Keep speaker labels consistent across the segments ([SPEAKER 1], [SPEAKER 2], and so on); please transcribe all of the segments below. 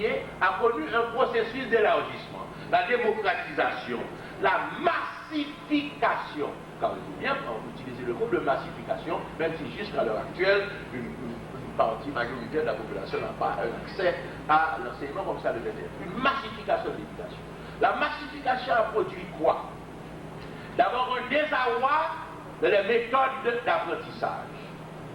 [SPEAKER 1] a connu un processus d'élargissement, la démocratisation, la massification. Car il faut bien utiliser le mot de massification, même si jusqu'à l'heure actuelle, une partie majoritaire de la population n'a pas un accès à l'enseignement comme ça devait être. Une massification de l'éducation. La massification a produit quoi? D'abord un désarroi dans les méthodes d'apprentissage.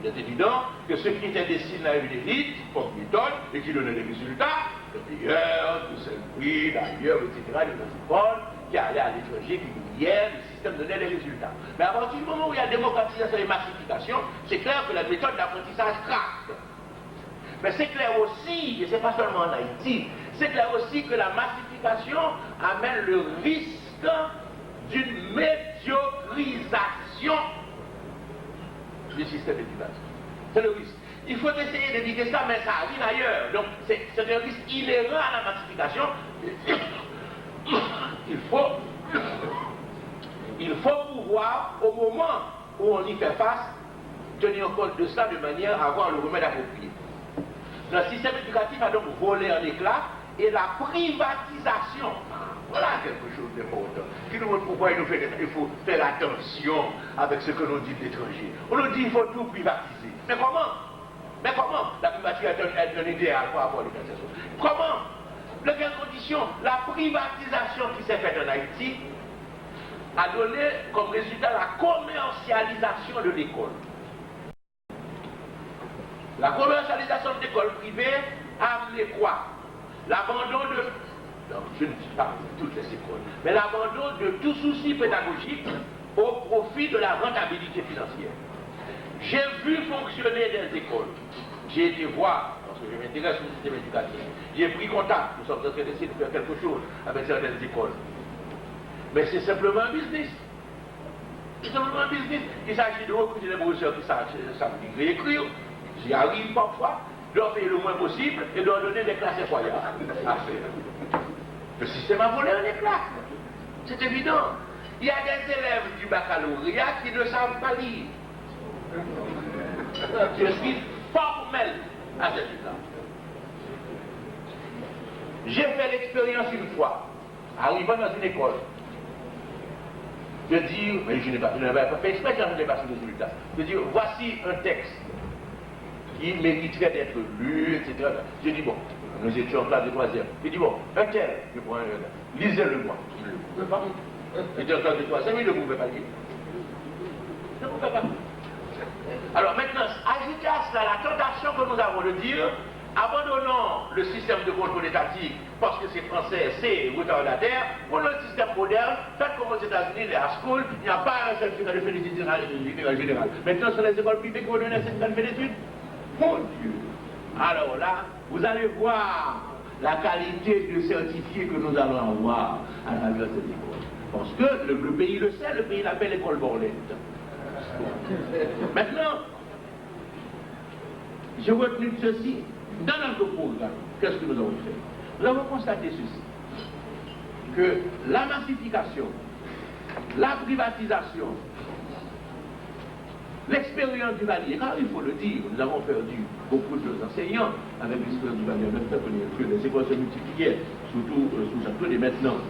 [SPEAKER 1] Il est évident que ceux qui étaient destinés à une élite, comme méthode, et qui donnaient des résultats, le meilleur, tout seul prix, d'ailleurs, etc., les écoles, qui allaient à l'étranger, qui millièrent, le système donnait des résultats. Mais à partir du moment où il y a démocratisation et massification, c'est clair que la méthode d'apprentissage craque. Mais c'est clair aussi, et ce n'est pas seulement en Haïti, c'est clair aussi que la massification amène le risque d'une médiocrisation du système éducatif. C'est le risque. Il faut essayer d'éviter ça, mais ça arrive ailleurs. Donc c'est un risque inhérent à la massification. Il faut pouvoir, au moment où on y fait face, tenir compte de ça de manière à avoir le remède approprié. Le système éducatif a donc volé en éclats et la privatisation, voilà quelque chose d'important, qui nous montre pourquoi il faut faire attention avec ce que l'on dit de l'étranger. On nous dit qu'il faut tout privatiser. Mais comment? La privatisation est un idéal par rapport à l'utilisation. Comment? De quelles conditions? La privatisation qui s'est faite en Haïti a donné comme résultat la commercialisation de l'école. La commercialisation de l'école privée a amené quoi? L'abandon de... Non, je ne dis pas toutes les écoles, mais l'abandon de tout souci pédagogique au profit de la rentabilité financière. J'ai vu fonctionner des écoles. J'ai été voir, parce que je m'intéresse au système éducatif. J'ai pris contact, nous sommes en train d'essayer de faire quelque chose avec certaines écoles. Mais c'est simplement un business. C'est simplement un business. Il s'agit de recruter des professeurs qui savent lire et écrire. J'y arrive parfois, de leur payer le moins possible et de leur donner des classes incroyables à faire. Le système a volé un éclat. C'est évident. Il y a des élèves du baccalauréat qui ne savent pas lire. Je suis formel à cet égard. J'ai fait l'expérience une fois, arrivant dans une école, de dire, mais je n'ai pas fait exprès, j'en ai pas ce résultat, de dire, voici un texte qui mériterait d'être lu, etc. J'ai dit, bon, nous étions en classe de troisième. J'ai dit, bon, un tel, je prends un, lisez-le moi. Je ne pouvais pas. J'étais en classe de troisième, il ne pouvait pas lire. Je ne pouvais pas. Alors maintenant, ajoutez à cela la tentation que nous avons de dire, abandonnons le système de contrôle étatique parce que c'est français, c'est retardataire, prenons le système moderne, faites comme aux États-Unis, les high school, il n'y a pas un certificat de fait d'études générales. Maintenant, ce sont les écoles privées qui vont donner un certificat de fait d'études. Mon Dieu! Alors là, vous allez voir la qualité de certifié que nous allons avoir à travers cette école. Parce que le pays le sait, le pays l'appelle l'école Borlette. Maintenant, j'ai retenu ceci. Dans notre programme, qu'est-ce que nous avons fait? Nous avons constaté ceci, que la massification, la privatisation, l'expérience du Valier, car il faut le dire, nous avons perdu beaucoup de enseignants avec l'expérience du Valier, même que les écoles se multipliaient, surtout sous Château et maintenant.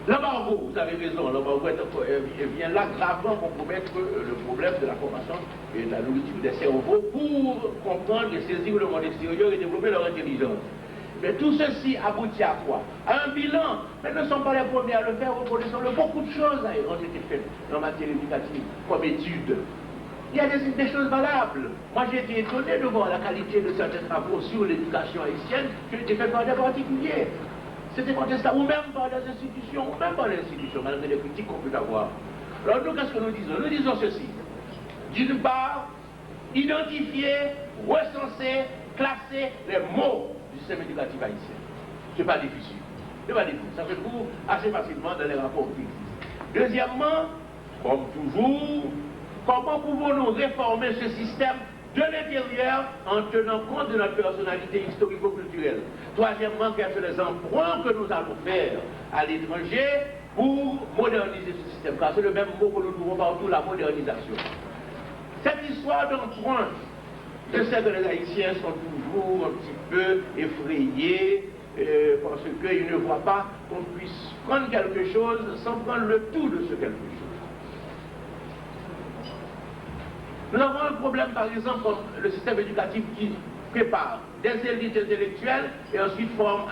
[SPEAKER 1] L'embargo, vous avez raison, l'embargo vient là gravement compromettre le problème de la formation et de la nourriture des cerveaux pour comprendre et saisir le monde extérieur et développer leur intelligence. Mais tout ceci aboutit à quoi? À un bilan. Mais ne sont pas les premiers à le faire, reconnaissons-le. Beaucoup de choses ont été faites en matière éducative, comme études. Il y a des choses valables. Moi, j'ai été étonné de voir la qualité de certains travaux sur l'éducation haïtienne qui ont été faits par des particuliers. C'était contestable, ou même par les institutions, malgré les critiques qu'on peut avoir. Alors nous, qu'est-ce que nous disons? Nous disons ceci. D'une part, identifier, recenser, classer les mots du système éducatif haïtien. C'est pas difficile. C'est pas difficile. Ça se trouve assez facilement dans les rapports qui existent. Deuxièmement, comme toujours, comment pouvons-nous réformer ce système de l'intérieur en tenant compte de notre personnalité historico-culturelle? Troisièmement, quels sont les emprunts que nous allons faire à l'étranger pour moderniser ce système? Car c'est le même mot que nous trouvons partout, la modernisation. Cette histoire d'emprunt, je sais que les Haïtiens sont toujours pour un petit peu effrayer, parce qu'ils ne voient pas qu'on puisse prendre quelque chose sans prendre le tout de ce quelque chose. Nous avons un problème, par exemple, comme le système éducatif qui prépare des élites intellectuelles et ensuite forme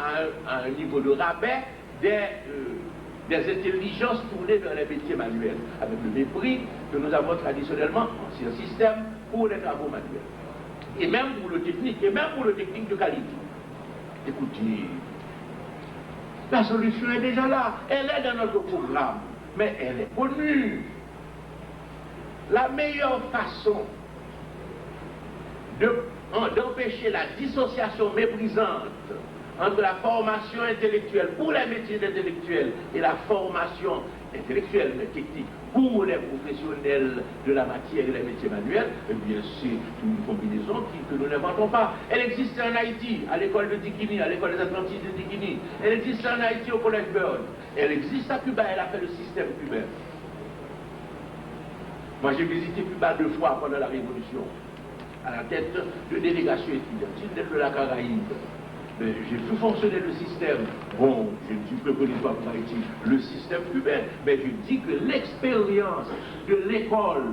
[SPEAKER 1] à un niveau de rabais des intelligences tournées vers les métiers manuels, avec le mépris que nous avons traditionnellement, ancien système, pour les travaux manuels. Et même pour le technique, de qualité. Écoutez, la solution est déjà là, elle est dans notre programme, mais elle est connue. La meilleure façon d'empêcher la dissociation méprisante entre la formation intellectuelle pour les métiers intellectuels et la formation intellectuelle mais technique pour les professionnels de la matière et les métiers manuels, eh bien c'est une combinaison que nous n'inventons pas. Elle existe en Haïti, à l'école de Dikini, à l'école des Adventistes de Dikini. Elle existe en Haïti au collège Byrd. Elle existe à Cuba, elle a fait le système cubain. Moi j'ai visité Cuba 2 fois pendant la Révolution, à la tête de délégations étudiantiles de la Caraïbe. J'ai tout fonctionné le système. Bon, je ne suis peu connu pas pour Haïti, le système cubain, mais je dis que l'expérience de l'école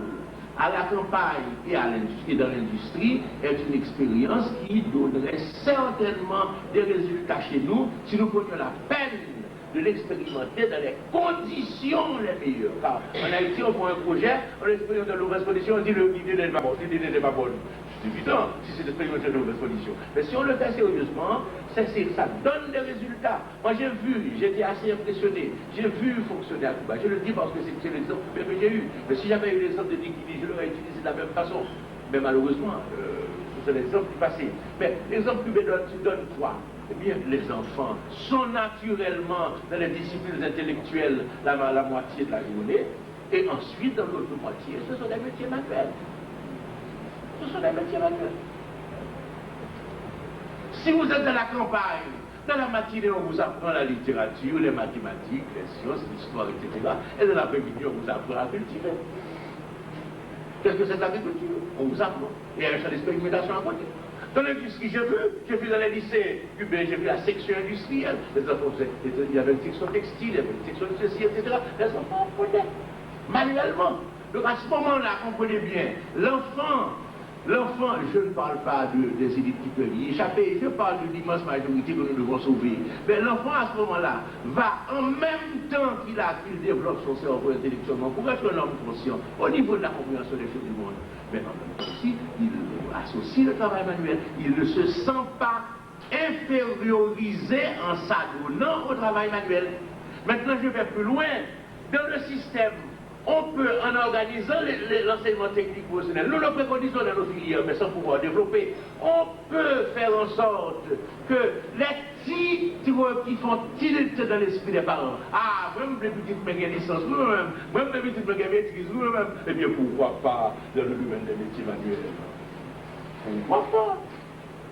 [SPEAKER 1] à la campagne et dans l'industrie est une expérience qui donnerait certainement des résultats chez nous si nous prenions la peine de l'expérimenter dans les conditions les meilleures. Car en Haïti, on prend un projet, on l'expérimente dans de mauvaises conditions, on dit l'idée n'est pas bonne, l'idée n'est pas bonne. C'est évident si c'est d'expérimenter dans de mauvaises conditions. Mais si on le fait sérieusement, ça donne des résultats. Moi j'ai vu, j'étais assez impressionné, j'ai vu fonctionner à Cuba. Je le dis parce que c'est l'exemple que j'ai eu. Mais si j'avais eu l'exemple de Dikini, je l'aurais utilisé de la même façon. Mais malheureusement, c'est l'exemple du passé. Mais l'exemple cubain donne quoi? Eh bien, les enfants sont naturellement dans les disciplines intellectuelles la moitié de la journée, et ensuite, dans l'autre moitié, ce sont des métiers manuels. Ce sont des métiers manuels. Si vous êtes dans la campagne, dans la matinée, on vous apprend la littérature, les mathématiques, les sciences, l'histoire, etc. Et dans l'après-midi, on vous apprend à cultiver. Qu'est-ce que c'est l'agriculture? On vous apprend. Et il y a un champ d'expérimentation à côté. Dans l'industrie, j'ai vu dans les lycées cubains, j'ai vu la section industrielle. Les enfants, il y avait une section textile, il y avait une section de ceci, etc. Les enfants apprenaient manuellement. Donc à ce moment-là, comprenez bien, l'enfant, je ne parle pas des élites qui peuvent y échapper, je parle de l'immense majorité que nous devons sauver. Mais l'enfant à ce moment-là va, en même temps qu'il développe son cerveau intellectuellement, pour être un homme conscient au niveau de la compréhension des choses du monde. Mais en même temps aussi, il associe le travail manuel, il ne se sent pas infériorisé en s'adonnant au travail manuel. Maintenant, je vais plus loin. Dans le système, on peut, en organisant l'enseignement technique professionnel, nous le préconisons dans nos filières, mais sans pouvoir développer, on peut faire en sorte que les titres qui font tilt dans l'esprit des parents, ah, même les petites me gagnent licence, même les petites me gagnent maîtrise, eh bien pourquoi pas dans le domaine des métiers manuels? Pourquoi pas?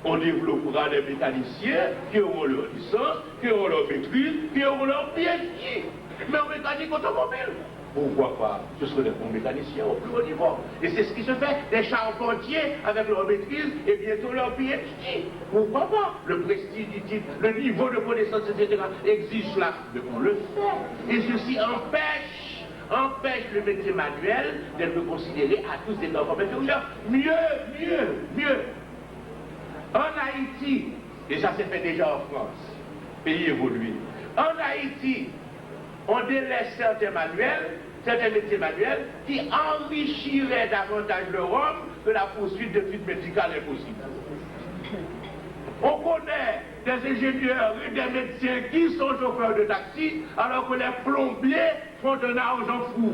[SPEAKER 1] On développera des mécaniciens qui auront leur licence, qui auront leur maîtrise, qui auront leur PhD, mais en mécanique automobile. Pourquoi pas? Ce seraient des bons mécaniciens au plus haut niveau. Et c'est ce qui se fait, des charpentiers avec leur maîtrise et bientôt leur PhD. Pourquoi pas? Le prestige du titre, le niveau de connaissance, etc. existe là. Mais on le fait. Et ceci empêche le métier manuel d'être considéré à tous des normes inférieures. Mieux. En Haïti, et ça s'est fait déjà en France, pays évolué. En Haïti, on délaisse certains métiers manuels qui enrichiraient davantage l'Europe que la poursuite d'études médicales impossible. On connaît des ingénieurs et des médecins qui sont chauffeurs de taxi alors que les plombiers font un argent fou.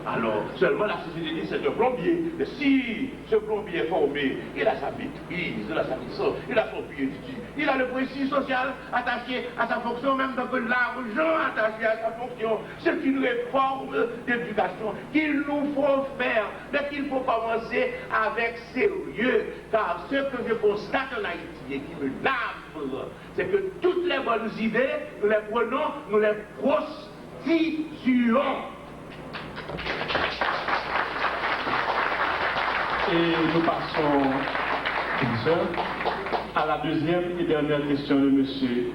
[SPEAKER 1] Alors, seulement la société dit c'est un plombier. Mais si ce plombier est formé, il a sa maîtrise, il a sa licence, il a son PhD, il a le prestige social attaché à sa fonction, même donc l'argent attaché à sa fonction. C'est une réforme d'éducation qu'il nous faut faire, mais qu'il faut commencer avec sérieux. Car ce que je constate en Haïti et qui me navre, c'est que toutes les bonnes idées, nous les prenons, nous les prostituons.
[SPEAKER 2] Et nous passons, professeur, à la deuxième et dernière question de M.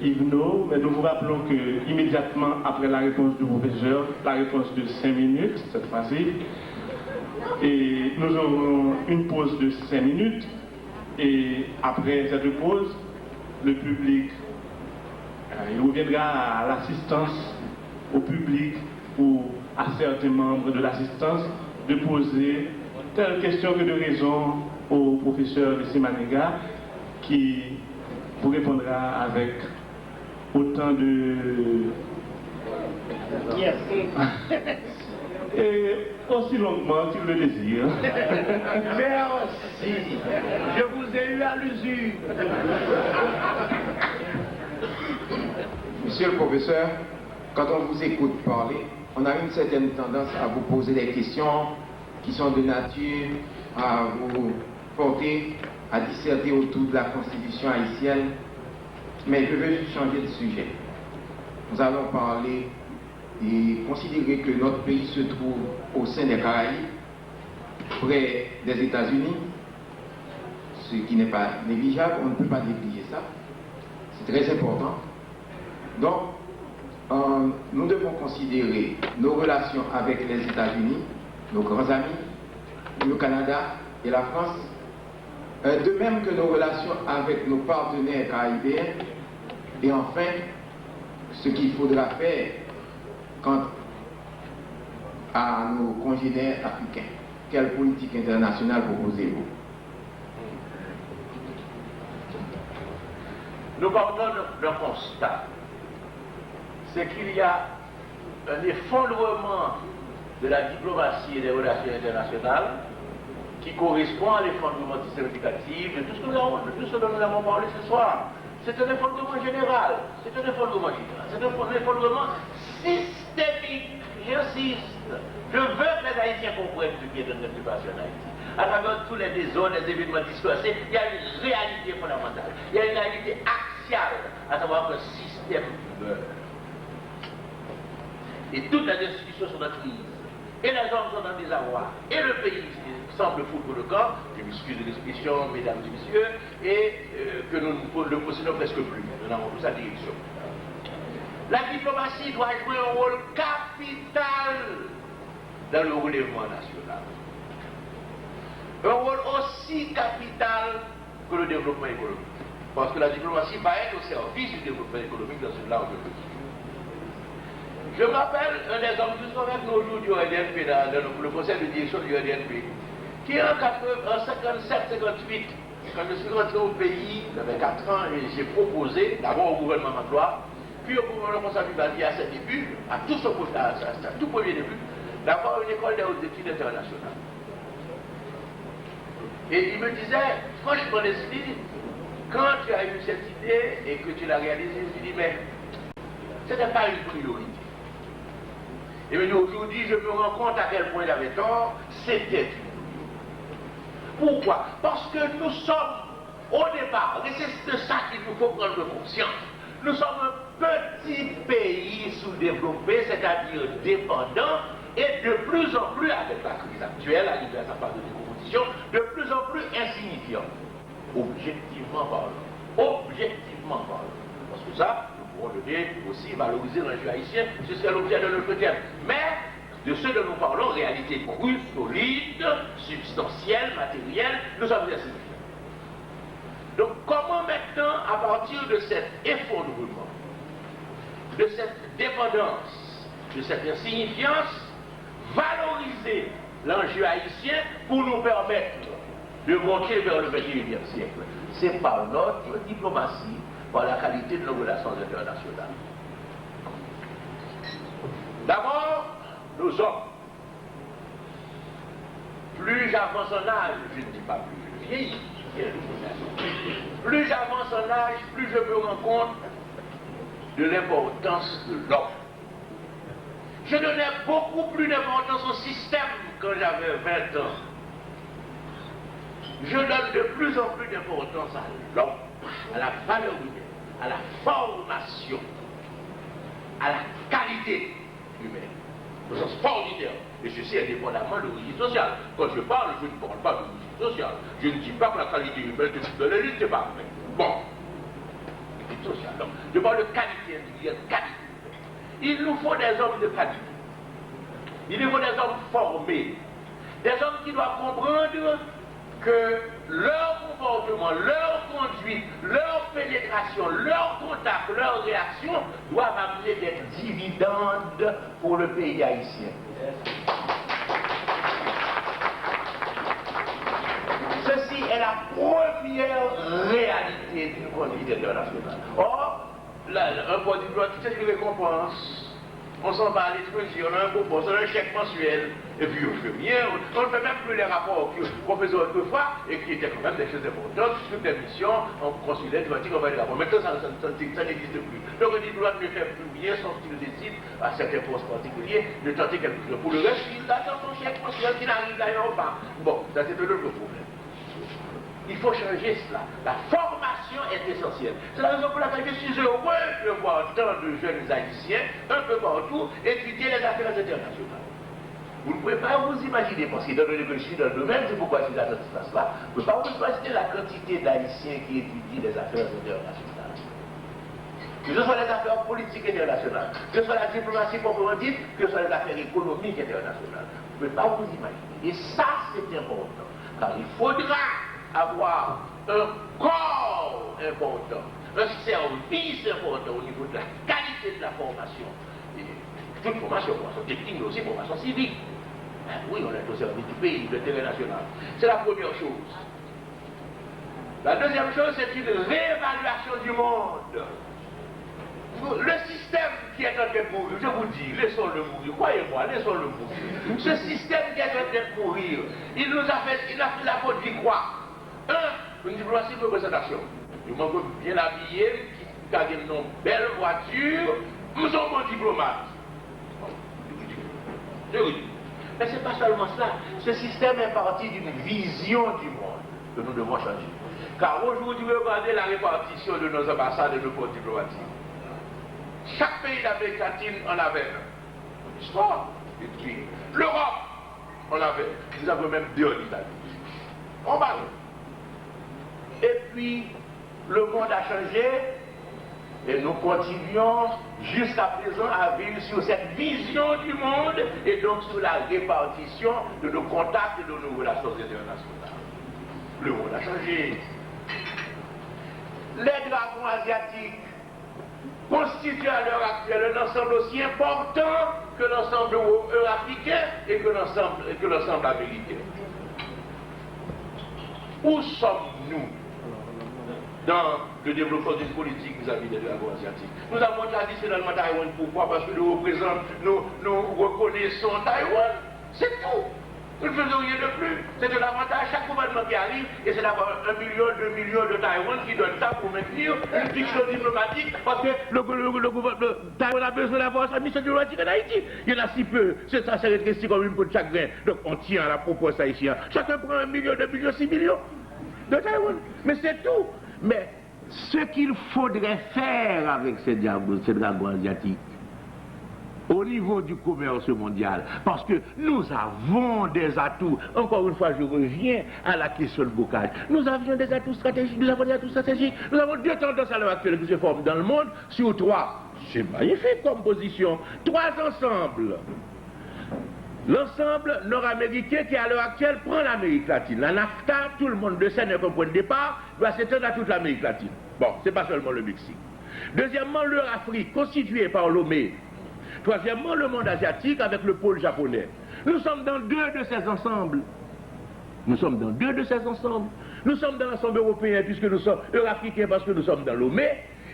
[SPEAKER 2] Yves. Mais nous vous rappelons que immédiatement après la réponse du professeur, la réponse de 5 minutes cette fois-ci, et nous aurons une pause de 5 minutes, et après cette pause, le public il reviendra à l'assistance au public ou à certains membres de l'assistance de poser telle question que de raison au professeur de Simaniga qui vous répondra avec autant de...
[SPEAKER 1] Yes.
[SPEAKER 2] Et aussi longuement qu'il le désire.
[SPEAKER 1] Merci. Je vous ai eu à l'usure.
[SPEAKER 3] Monsieur le professeur, quand on vous écoute parler, on a une certaine tendance à vous poser des questions qui sont de nature à vous porter à disserter autour de la Constitution haïtienne, mais je veux changer de sujet. Nous allons parler et considérer que notre pays se trouve au sein des Caraïbes, près des États-Unis, ce qui n'est pas négligeable, on ne peut pas négliger ça. C'est très important. Donc, nous devons considérer nos relations avec les États-Unis, nos grands amis, le Canada et la France, de même que nos relations avec nos partenaires caribéens, et enfin, ce qu'il faudra faire quant à nos congénères africains. Quelle politique internationale proposez-vous?
[SPEAKER 1] Nous partons d'un constat. C'est qu'il y a un effondrement de la diplomatie et des relations internationales qui correspond à l'effondrement significatif de tout ce que dont nous avons parlé ce soir. C'est un effondrement général. C'est un effondrement général. C'est un effondrement systémique. J'insiste. Je veux que les Haïtiens comprennent ce qui est en train de se passer en Haïti. À travers tous les désordres, les événements dispersés, il y a une réalité fondamentale. Il y a une réalité axiale, à savoir qu'un système meurt. Et toutes les institutions sont en crise. Et les hommes sont en désarroi. Et le pays semble foutre le corps, je m'excuse de l'expression, mesdames et messieurs, et que nous ne possédons presque plus. Nous n'avons plus sa direction. La diplomatie doit jouer un rôle capital dans le relèvement national. Un rôle aussi capital que le développement économique. Parce que la diplomatie va être au service du développement économique dans ce large pays. Je m'appelle un des hommes qui sont avec nous aujourd'hui au RDNP, dans le conseil de direction du RDNP, qui en 57-58, quand je suis rentré au pays, j'avais 4 ans, et j'ai proposé, d'abord au gouvernement Magloire, puis au gouvernement François-Vivaldi à ses débuts, à tout premier début, d'avoir une école des hautes études internationales. Et il me disait, franchement, Leslie, quand tu as eu cette idée et que tu l'as réalisée, je lui dis, mais ce n'est pas une priorité. Et bien aujourd'hui, je me rends compte à quel point il avait tort, c'était une priorité. Pourquoi? Parce que nous sommes, au départ, et c'est de ça qu'il nous faut prendre conscience, nous sommes un petit pays sous-développé, c'est-à-dire dépendant, et de plus en plus, avec la crise actuelle, à l'hiver, ça parle de décomposition, de plus en plus insignifiant. Objectivement parlant. Objectivement parlant. Parce que ça, nous pourrons donner aussi, valoriser l'enjeu haïtien, ce serait l'objet de notre thème. Mais, de ce dont nous parlons, réalité crue, solide, substantielle, matérielle, nous sommes insignifiants. Donc, comment maintenant, à partir de cet effondrement, de cette dépendance, de cette insignifiance, valoriser l'enjeu haïtien pour nous permettre de monter vers le XXIe siècle? C'est par notre diplomatie, par la qualité de nos relations internationales. D'abord, nos hommes. Plus j'avance en âge, je ne dis pas plus je vieillis, plus j'avance en âge, plus je me rends compte de l'importance de l'homme. Je donnais beaucoup plus d'importance au système quand j'avais 20 ans. Je donne de plus en plus d'importance à l'homme, à la valeur humaine, à la formation, à la qualité humaine, au sens fort du terme. Et ceci indépendamment de l'origine sociale. Quand je parle, je ne parle pas de l'origine sociale. Je ne dis pas que la qualité humaine de l'élite, c'est pas vrai. Bon. Élite sociale. Donc, je parle de qualité individuelle, qualité. Il nous faut des hommes de qualité. Il nous faut des hommes formés. Des hommes qui doivent comprendre que leur comportement, leur conduite, leur pénétration, leur contact, leur réaction doivent amener des dividendes pour le pays haïtien. Ceci est la première réalité d'une conduite internationale. Or, un produit de loi, tu sais ce qu'il récompense. On s'en va à l'étranger, on a un coupon, on a un chèque mensuel, et puis on fait rien, on ne fait même plus les rapports qu'on faisait autrefois, et qui étaient quand même des choses importantes, sur des missions, en consulaire, on va les rapports. Maintenant, ça n'existe plus. Donc, on dit, doit ne faire plus rien, sauf qu'il décide, à certains postes particuliers, de tenter quelque chose. Pour le reste, il attend son chèque mensuel qui n'arrive d'ailleurs pas. Bon, ça c'est un autre problème. Il faut changer cela. La formation est essentielle. C'est la raison pour laquelle je suis heureux de voir tant de jeunes haïtiens, un peu partout, étudier les affaires internationales. Vous ne pouvez pas vous imaginer, parce que dans le que je suis dans le domaine, c'est pourquoi je suis dans cette place-là, vous ne pouvez pas vous imaginer la quantité d'haïtiens qui étudient les affaires internationales. Que ce soit les affaires politiques internationales, que ce soit la diplomatie proprement dite, que ce soit les affaires économiques internationales. Vous ne pouvez pas vous imaginer. Et ça, c'est important. Car il faudra avoir un corps important, un service important au niveau de la qualité de la formation. Et toute formation technique, mais aussi formation civique. Oui, on est au service du pays, de l'intérêt national. C'est la première chose. La deuxième chose, c'est une réévaluation du monde. Le système qui est en train de mourir, je vous dis, laissons-le mourir, croyez-moi, laissons-le mourir. Ce système qui est en train de mourir, il a fait la faute d'y croire. Une diplomatie de représentation. Nous manquons bien habillés, qui a une belle voiture, nous sommes bons diplomates. Mais ce n'est pas seulement cela. Ce système est parti d'une vision du monde que nous devons changer. Car aujourd'hui, regardez la répartition de nos ambassades et de nos postes diplomatiques. Chaque pays d'Amérique latine en avait un. L'histoire. Et puis, l'Europe, on avait. Nous avons même deux en Italie. On va. Et puis, le monde a changé et nous continuons jusqu'à présent à vivre sur cette vision du monde et donc sur la répartition de nos contacts et de nos relations internationales. Le monde a changé. Les dragons asiatiques constituent à l'heure actuelle un ensemble aussi important que l'ensemble euro-africain et que l'ensemble américain. Où sommes-nous dans le développement d'une politique vis-à-vis des dragons asiatiques? Nous avons traditionnellement Taïwan. Pourquoi? Parce que nous reconnaissons Taïwan. C'est tout. Nous ne faisons rien de plus. C'est de l'avantage. Chaque gouvernement qui arrive, et c'est d'avoir 1 million, 2 millions de Taïwan qui donne ça pour maintenir une fiction diplomatique, parce que le gouvernement Taïwan a besoin d'avoir sa mission diplomatique en Haïti. Il y en a si peu. C'est ça, c'est rétréci comme une peau de chagrin. Donc on tient à la propos haïtienne. Chacun prend 1 million, 2 millions, 6 millions de Taïwan. Mais c'est tout. Mais ce qu'il faudrait faire avec ces dragons asiatiques, au niveau du commerce mondial, parce que nous avons des atouts. Encore une fois, je reviens à la question de bocage. Nous avions des atouts stratégiques, nous avons deux tendances à l'heure actuelle qui se forment dans le monde sur 3. C'est magnifique comme position. 3 ensembles. L'ensemble nord-américain qui à l'heure actuelle prend l'Amérique latine. La NAFTA, tout le monde le sait, n'est qu'un point de départ, doit s'étendre à toute l'Amérique latine. Bon, c'est pas seulement le Mexique. Deuxièmement, l'Eurafrique, constituée par Lomé. Troisièmement, le monde asiatique avec le pôle japonais. Nous sommes dans 2 de ces ensembles. Nous sommes dans l'ensemble européen puisque nous sommes euro-africains parce que nous sommes dans Lomé.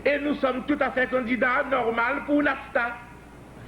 [SPEAKER 1] Et nous sommes tout à fait candidats normal pour NAFTA.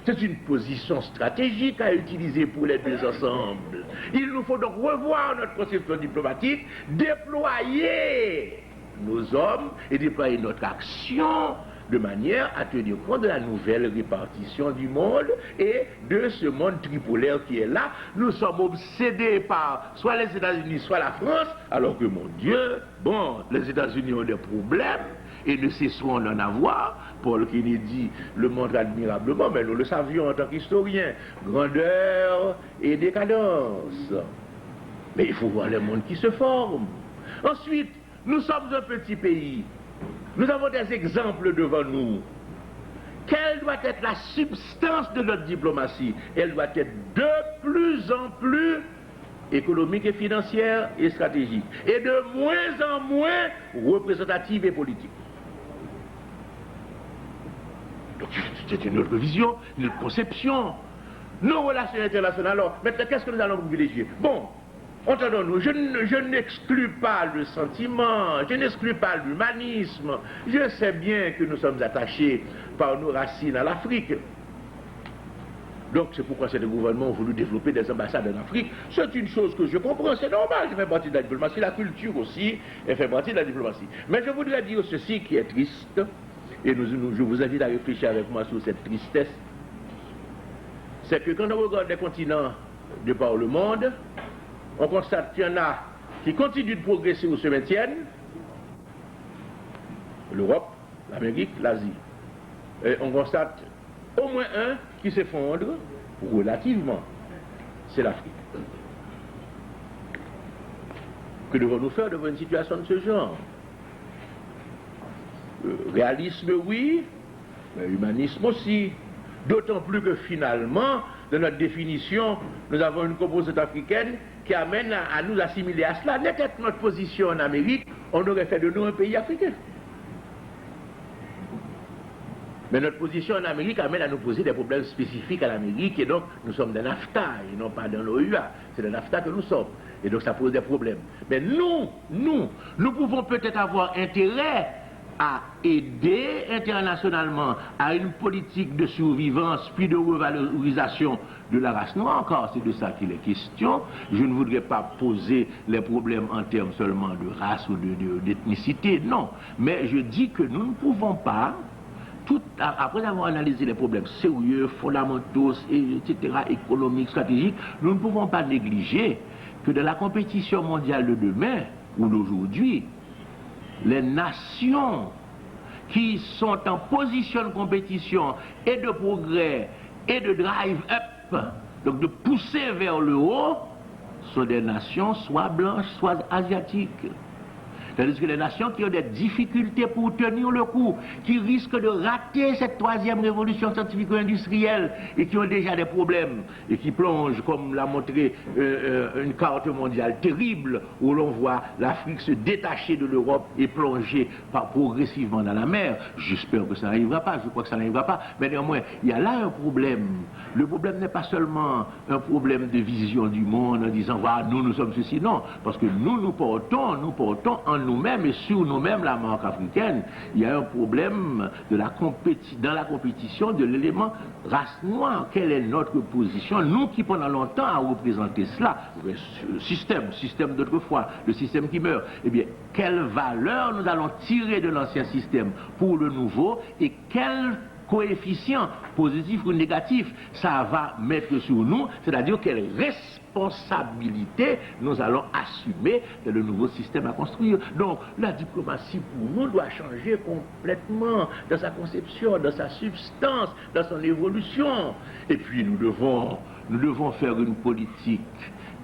[SPEAKER 1] C'est une position stratégique à utiliser pour les deux ensembles. Il nous faut donc revoir notre conception diplomatique, déployer nos hommes et déployer notre action de manière à tenir compte de la nouvelle répartition du monde et de ce monde tripolaire qui est là. Nous sommes obsédés par soit les États-Unis, soit la France, alors que, mon Dieu, bon, les États-Unis ont des problèmes et ne cesseront d'en avoir. Paul Kennedy le montre admirablement, mais nous le savions en tant qu'historiens. Grandeur et décadence. Mais il faut voir le monde qui se forme. Ensuite, nous sommes un petit pays. Nous avons des exemples devant nous. Quelle doit être la substance de notre diplomatie? Elle doit être de plus en plus économique et financière et stratégique. Et de moins en moins représentative et politique. Donc c'est une autre vision, une autre conception. Nos relations internationales, alors, maintenant, qu'est-ce que nous allons privilégier? Bon, entendons-nous, je n'exclus pas le sentiment, je n'exclus pas l'humanisme. Je sais bien que nous sommes attachés par nos racines à l'Afrique. Donc c'est pourquoi ces gouvernements ont voulu développer des ambassades en Afrique. C'est une chose que je comprends, c'est normal, ça fait partie de la diplomatie. La culture aussi, elle fait partie de la diplomatie. Mais je voudrais dire ceci qui est triste, et je vous invite à réfléchir avec moi sur cette tristesse. C'est que quand on regarde les continents de par le monde, on constate qu'il y en a qui continuent de progresser ou se maintiennent. L'Europe, l'Amérique, l'Asie. Et on constate au moins un qui s'effondre relativement. C'est l'Afrique. Que devons-nous faire devant une situation de ce genre? Réalisme, oui, mais humanisme aussi. D'autant plus que finalement, dans notre définition, nous avons une composante africaine qui amène à nous assimiler à cela. N'était notre position en Amérique, on aurait fait de nous un pays africain. Mais notre position en Amérique amène à nous poser des problèmes spécifiques à l'Amérique, et donc nous sommes dans NAFTA et non pas dans l'OUA. C'est dans NAFTA que nous sommes. Et donc ça pose des problèmes. Mais nous pouvons peut-être avoir intérêt à aider internationalement à une politique de survivance puis de revalorisation de la race noire. Encore, c'est de ça qu'il est question. Je ne voudrais pas poser les problèmes en termes seulement de race ou d'ethnicité, non. Mais je dis que nous ne pouvons pas, après avoir analysé les problèmes sérieux, fondamentaux, etc., économiques, stratégiques, nous ne pouvons pas négliger que dans la compétition mondiale de demain ou d'aujourd'hui, les nations qui sont en position de compétition et de progrès et de drive-up, donc de pousser vers le haut, sont des nations soit blanches, soit asiatiques. Tandis que les nations qui ont des difficultés pour tenir le coup, qui risquent de rater cette troisième révolution scientifico-industrielle et qui ont déjà des problèmes et qui plongent, comme l'a montré une carte mondiale terrible, où l'on voit l'Afrique se détacher de l'Europe et plonger progressivement dans la mer. J'espère que ça n'arrivera pas, je crois que ça n'arrivera pas, mais néanmoins, il y a là un problème. Le problème n'est pas seulement un problème de vision du monde en disant, voilà, nous sommes ceci, non, parce que nous portons en nous-mêmes et sur nous-mêmes la marque africaine. Il y a un problème dans la compétition de l'élément race noire. Quelle est notre position? Nous qui pendant longtemps avons représenté cela, le système d'autrefois, le système qui meurt. Eh bien, quelle valeur nous allons tirer de l'ancien système pour le nouveau et quel coefficient positif ou négatif ça va mettre sur nous, c'est-à-dire quelle responsabilité nous allons assumer dans le nouveau système à construire. Donc la diplomatie pour nous doit changer complètement dans sa conception, dans sa substance, dans son évolution. Et puis nous devons faire une politique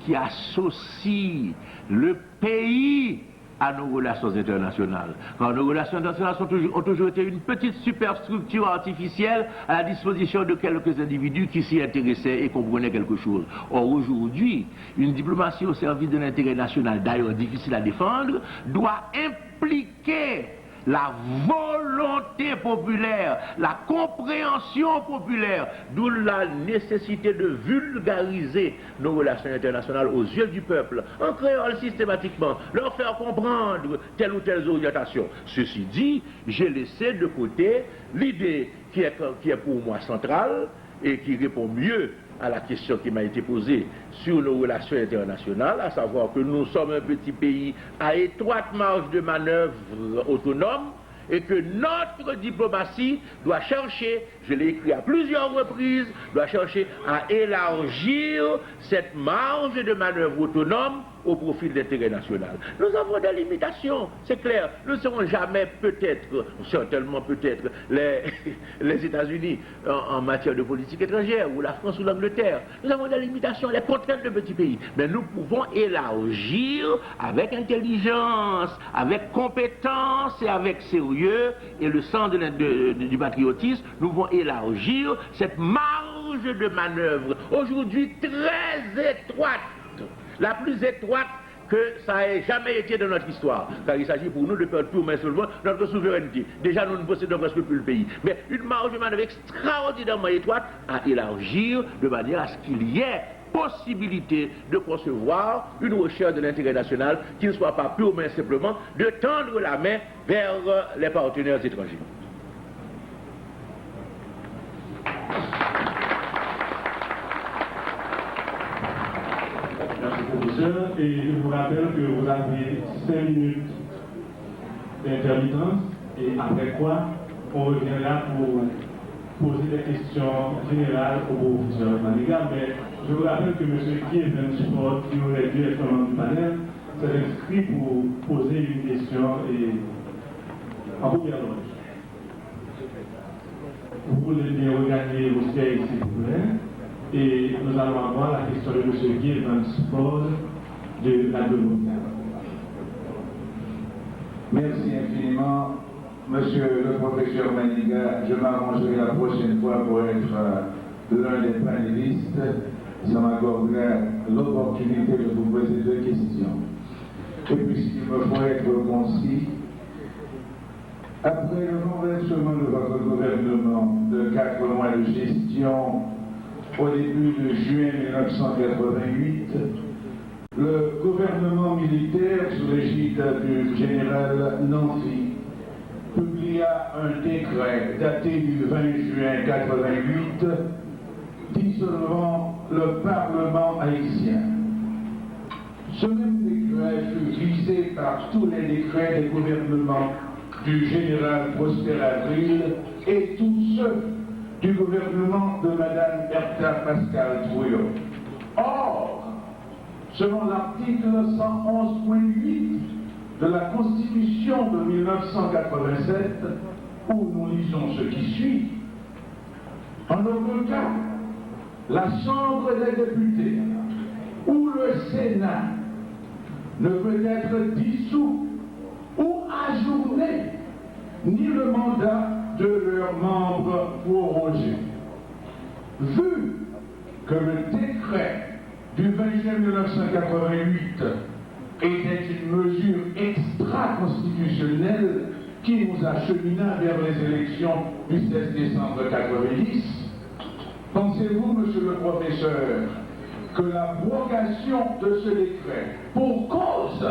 [SPEAKER 1] qui associe le pays à nos relations internationales. Quand nos relations internationales ont toujours été une petite superstructure artificielle à la disposition de quelques individus qui s'y intéressaient et comprenaient quelque chose. Or aujourd'hui, une diplomatie au service de l'intérêt national, d'ailleurs difficile à défendre, doit impliquer la volonté populaire, la compréhension populaire, d'où la nécessité de vulgariser nos relations internationales aux yeux du peuple, en créant systématiquement, leur faire comprendre telle ou telle orientation. Ceci dit, j'ai laissé de côté l'idée qui est pour moi centrale et qui répond mieux à la question qui m'a été posée sur nos relations internationales, à savoir que nous sommes un petit pays à étroite marge de manœuvre autonome et que notre diplomatie doit chercher, je l'ai écrit à plusieurs reprises, doit chercher à élargir cette marge de manœuvre autonome au profit de l'intérêt national. Nous avons des limitations, c'est clair. Nous ne serons jamais peut-être, certainement peut-être, les États-Unis en matière de politique étrangère, ou la France ou l'Angleterre. Nous avons des limitations, les contraintes de petits pays. Mais nous pouvons élargir avec intelligence, avec compétence et avec sérieux et le sens du patriotisme, nous pouvons élargir cette marge de manœuvre, aujourd'hui très étroite, la plus étroite que ça ait jamais été dans notre histoire, car il s'agit pour nous de perdre tout, mais seulement notre souveraineté. Déjà, nous ne possédons presque plus le pays. Mais une marge de manœuvre extraordinairement étroite à élargir de manière à ce qu'il y ait possibilité de concevoir une recherche de l'intérêt national qui ne soit pas purement et simplement de tendre la main vers les partenaires étrangers.
[SPEAKER 2] Merci, professeur. Et je vous rappelle que vous avez 5 minutes d'intermittence et après quoi, on reviendra pour poser des questions générales au professeur Maniga. Mais je vous rappelle que M. Kievan Sport, qui aurait dû être membre du panel, s'est inscrit pour poser une question en première loge. Vous voulez bien regarder vos sièges, s'il vous plaît. Et nous allons avoir la question de M. Kievan Sport de la Dominicaine.
[SPEAKER 4] Merci infiniment. Monsieur le professeur Maniga, je m'arrangerai la prochaine fois pour être l'un des panélistes. Ça m'accordera l'opportunité de vous poser 2 questions. Et puisqu'il me faut être concis, après le renversement de votre gouvernement de 4 mois de gestion au début de juin 1988, le gouvernement militaire sous l'égide du général Nancy publia un décret daté du 20 juin 1988 dissolvant le Parlement haïtien. Ce même décret fut visé par tous les décrets des gouvernements du général Prosper Avril et tous ceux du gouvernement de Mme Bertha Pascal Trouillot. Or, selon l'article 111.8 de la Constitution de 1987, où nous lisons ce qui suit, en aucun cas, la Chambre des députés ou le Sénat ne peut être dissous ou ajourné, ni le mandat de leurs membres prorogé. Vu que le décret du 20 juin 1988 était une mesure extra-constitutionnelle qui nous achemina vers les élections du 16 décembre 1990, pensez-vous, monsieur le professeur, que l'abrogation de ce décret, pour cause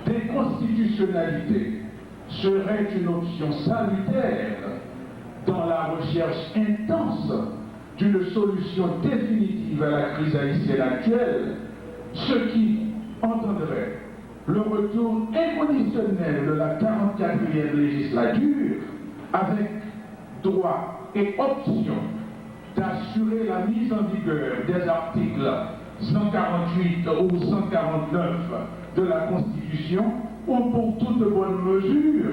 [SPEAKER 4] d'inconstitutionnalité, serait une option salutaire dans la recherche intense d'une solution définitive à la crise haïtienne actuelle, ce qui entendrait le retour inconditionnel de la 44e législature avec droit et option d'assurer la mise en vigueur des articles 148 ou 149 de la Constitution ou pour toute bonne mesure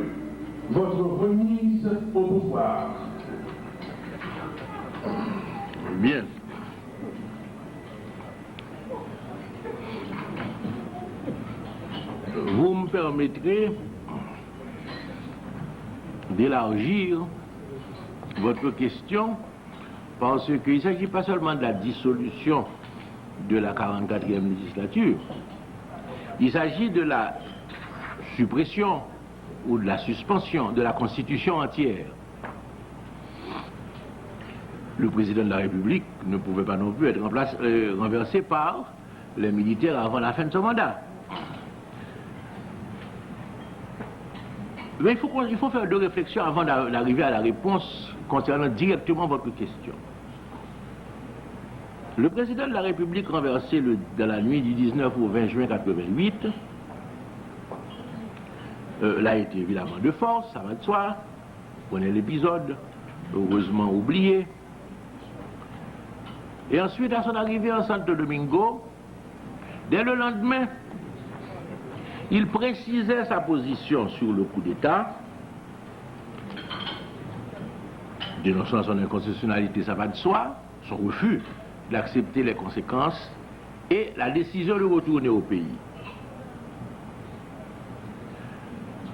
[SPEAKER 4] votre remise au pouvoir.
[SPEAKER 1] Bien. Vous me permettrez d'élargir votre question parce qu'il ne s'agit pas seulement de la dissolution de la 44e législature, il s'agit de la suppression ou de la suspension de la Constitution entière. Le président de la République ne pouvait pas non plus être renversé par les militaires avant la fin de son mandat. Mais il faut faire 2 réflexions avant d'arriver à la réponse concernant directement votre question. Le président de la République renversé dans la nuit du 19 au 20 juin 1988 l'a été évidemment de force, ça va de soi. Vous connaissez l'épisode, heureusement oublié. Et ensuite, à son arrivée en Santo Domingo, dès le lendemain, il précisait sa position sur le coup d'État, dénonçant son inconstitutionnalité, ça va de soi, son refus d'accepter les conséquences et la décision de retourner au pays.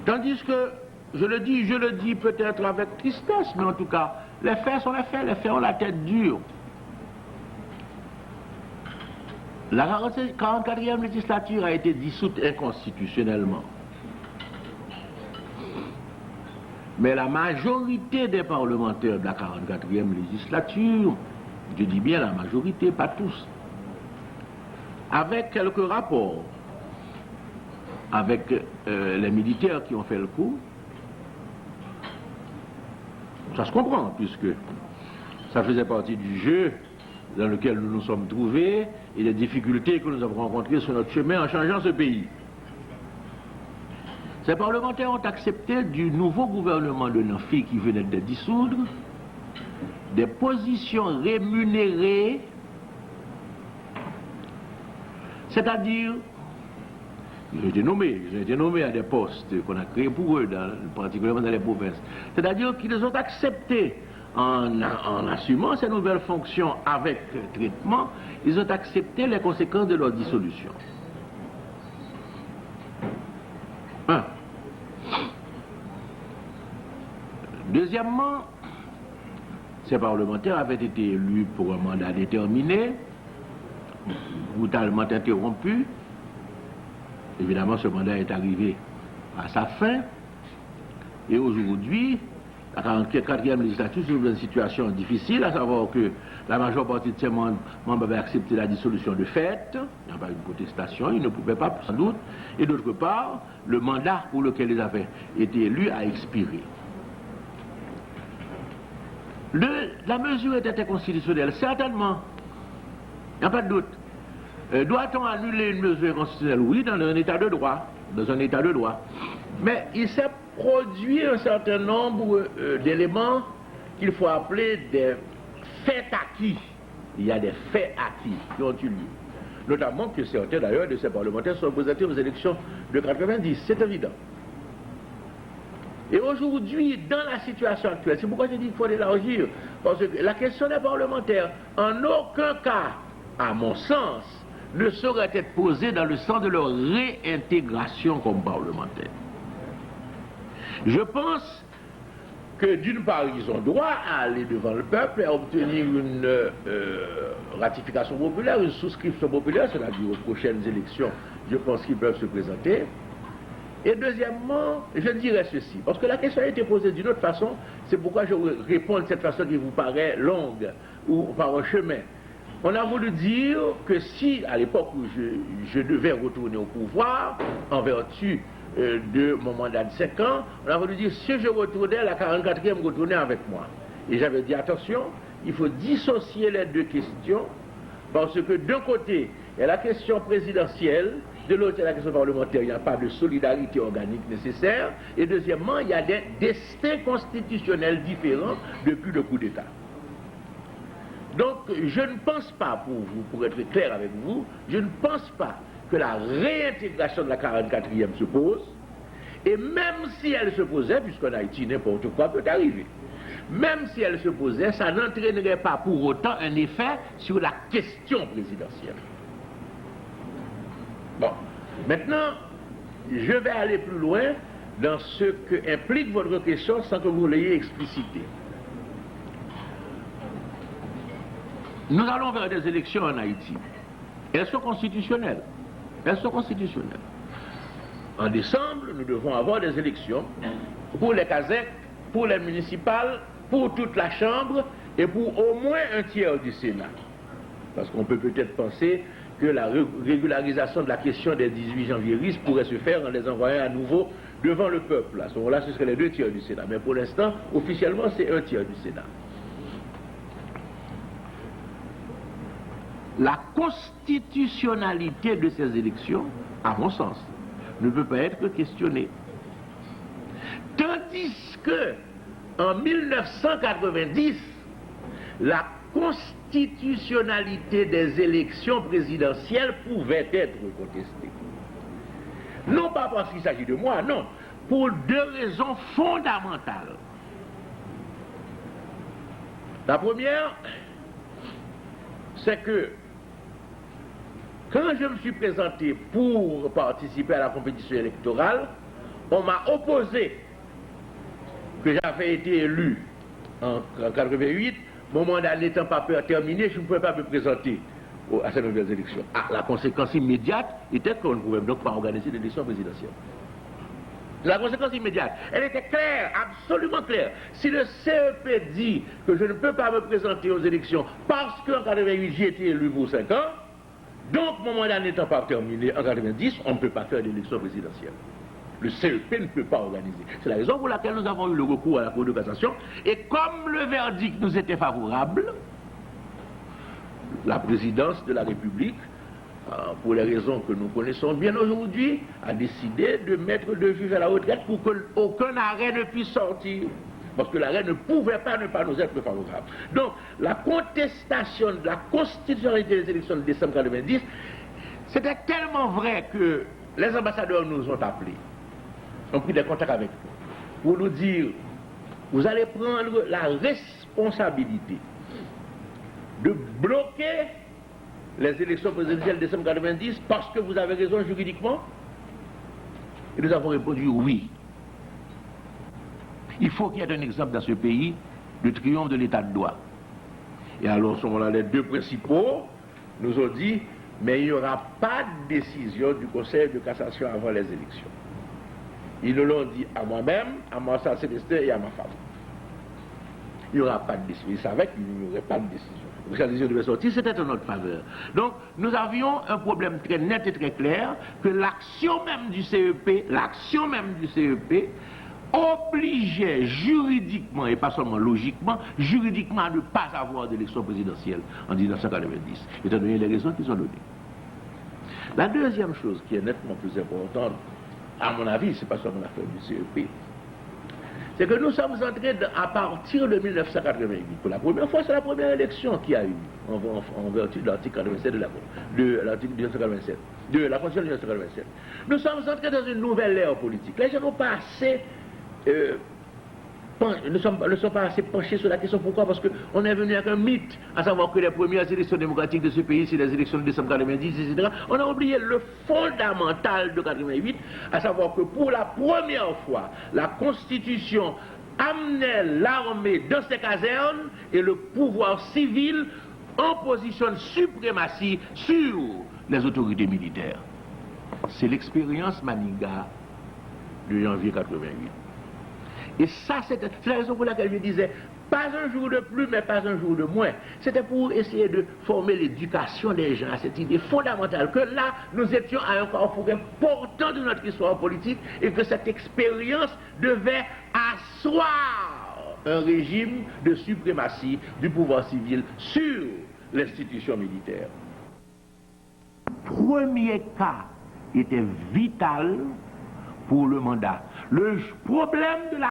[SPEAKER 1] Tandis que, je le dis peut-être avec tristesse, mais en tout cas, les faits sont les faits ont la tête dure. La 44e législature a été dissoute inconstitutionnellement. Mais la majorité des parlementaires de la 44e législature, je dis bien la majorité, pas tous, avec quelques rapports avec les militaires qui ont fait le coup, ça se comprend, puisque ça faisait partie du jeu dans lequel nous nous sommes trouvés et des difficultés que nous avons rencontrées sur notre chemin en changeant ce pays. Ces parlementaires ont accepté du nouveau gouvernement de Nanfi qui venait de dissoudre des positions rémunérées, c'est-à-dire ils ont été nommés à des postes qu'on a créés pour eux, particulièrement dans les provinces. C'est-à-dire qu'ils ont accepté, en assumant ces nouvelles fonctions avec traitement, ils ont accepté les conséquences de leur dissolution. Un. Deuxièmement, ces parlementaires avaient été élus pour un mandat déterminé, brutalement interrompu. Évidemment, ce mandat est arrivé à sa fin. Et aujourd'hui, la 44e législature se trouve dans une situation difficile, à savoir que la majeure partie de ces membres avaient accepté la dissolution de fait. Il n'y a pas eu de protestation, ils ne pouvaient pas, sans doute. Et d'autre part, le mandat pour lequel ils avaient été élus a expiré. La mesure était inconstitutionnelle, certainement. Il n'y a pas de doute. Doit-on annuler une mesure constitutionnelle? Oui, dans un état de droit. Mais il s'est produit un certain nombre d'éléments qu'il faut appeler des faits acquis. Il y a des faits acquis qui ont eu lieu. Notamment que certains d'ailleurs de ces parlementaires sont présentés aux élections de 90, c'est évident. Et aujourd'hui, dans la situation actuelle, c'est pourquoi je dis qu'il faut l'élargir. Parce que la question des parlementaires, en aucun cas, à mon sens, ne saurait être posée dans le sens de leur réintégration comme parlementaires. Je pense que d'une part, ils ont droit à aller devant le peuple et à obtenir une ratification populaire, une souscription populaire, c'est-à-dire aux prochaines élections, je pense qu'ils peuvent se présenter. Et deuxièmement, je dirais ceci, parce que la question a été posée d'une autre façon, c'est pourquoi je réponds de cette façon qui vous paraît longue, ou par un chemin. On a voulu dire que si, à l'époque où je devais retourner au pouvoir, en vertu de mon mandat de 5 ans, on a voulu dire si je retournais, la 44e retournait avec moi. Et j'avais dit attention, il faut dissocier les deux questions, parce que d'un côté, il y a la question présidentielle, de l'autre, il y a la question parlementaire, il n'y a pas de solidarité organique nécessaire, et deuxièmement, il y a des destins constitutionnels différents depuis le coup d'État. Donc, je ne pense pas, pour être clair avec vous, je ne pense pas que la réintégration de la 44e se pose, et même si elle se posait, puisqu'en Haïti n'importe quoi peut arriver, même si elle se posait, ça n'entraînerait pas pour autant un effet sur la question présidentielle. Bon, maintenant, je vais aller plus loin dans ce que implique votre question sans que vous l'ayez explicité. Nous allons vers des élections en Haïti. Elles sont constitutionnelles. En décembre, nous devons avoir des élections pour les CASEC, pour les municipales, pour toute la Chambre et pour au moins un tiers du Sénat. Parce qu'on peut peut-être penser que la régularisation de la question des 18 janvieristes pourrait se faire en les envoyant à nouveau devant le peuple. À ce moment-là, ce serait les 2 tiers du Sénat. Mais pour l'instant, officiellement, c'est 1 tiers du Sénat. La constitutionnalité de ces élections, à mon sens, ne peut pas être questionnée. Tandis que, en 1990, la constitutionnalité des élections présidentielles pouvait être contestée. Non pas parce qu'il s'agit de moi, non. Pour deux raisons fondamentales. La première, c'est que quand je me suis présenté pour participer à la compétition électorale, on m'a opposé que j'avais été élu en 88, mon mandat n'étant pas terminé, je ne pouvais pas me présenter à ces nouvelles élections. Ah, la conséquence immédiate était qu'on ne pouvait donc pas organiser l'élection présidentielle. La conséquence immédiate, elle était claire, absolument claire. Si le CEP dit que je ne peux pas me présenter aux élections parce qu'en 88 j'ai été élu pour 5 ans, donc mon mandat n'étant pas terminé en 90, on ne peut pas faire d'élection présidentielle. Le CEP ne peut pas organiser. C'est la raison pour laquelle nous avons eu le recours à la Cour de cassation. Et comme le verdict nous était favorable, la présidence de la République, pour les raisons que nous connaissons bien aujourd'hui, a décidé de mettre le juge à la retraite pour qu'aucun arrêt ne puisse sortir. Parce que l'arrêt ne pouvait pas ne pas nous être favorable. Donc, la contestation de la constitutionnalité des élections de décembre 90, c'était tellement vrai que les ambassadeurs nous ont appelés, ont pris des contacts avec nous, pour nous dire, vous allez prendre la responsabilité de bloquer les élections présidentielles de décembre 90 parce que vous avez raison juridiquement? Et nous avons répondu oui. Il faut qu'il y ait un exemple dans ce pays de triomphe de l'état de droit. Et alors, à ce moment-là, les deux principaux nous ont dit, mais il n'y aura pas de décision du Conseil de cassation avant les élections. Ils nous l'ont dit à moi-même, à Marcel Célestin et à ma femme. Il n'y aura pas de décision. Ils savaient qu'il n'y aurait pas de décision. La décision devait sortir, c'était en notre faveur. Donc, nous avions un problème très net et très clair que l'action même du CEP, obligeait juridiquement, et pas seulement logiquement, juridiquement à ne pas avoir d'élection présidentielle en 1990, étant donné les raisons qui sont données. La deuxième chose qui est nettement plus importante, à mon avis, c'est pas seulement l'affaire du CEP, c'est que nous sommes entrés à partir de 1988. Pour la première fois, c'est la première élection qu'il y a eu en vertu de l'article 87 de l'article 1987, de la Constitution de 1987. Nous sommes entrés dans une nouvelle ère politique. Les gens n'ont pas assez ne sont pas assez penchés sur la question. Pourquoi? Parce qu'on est venu avec un mythe, à savoir que les premières élections démocratiques de ce pays, c'est les élections de décembre 90, etc. On a oublié le fondamental de 88, à savoir que pour la première fois, la Constitution amenait l'armée dans ses casernes et le pouvoir civil en position de suprématie sur les autorités militaires. C'est l'expérience Maniga de janvier 88. Et ça, c'est la raison pour laquelle je disais, pas un jour de plus, mais pas un jour de moins. C'était pour essayer de former l'éducation des gens à cette idée fondamentale, que là, nous étions à un carrefour important de notre histoire politique, et que cette expérience devait asseoir un régime de suprématie du pouvoir civil sur l'institution militaire. Premier cas était vital pour le mandat. Le problème de la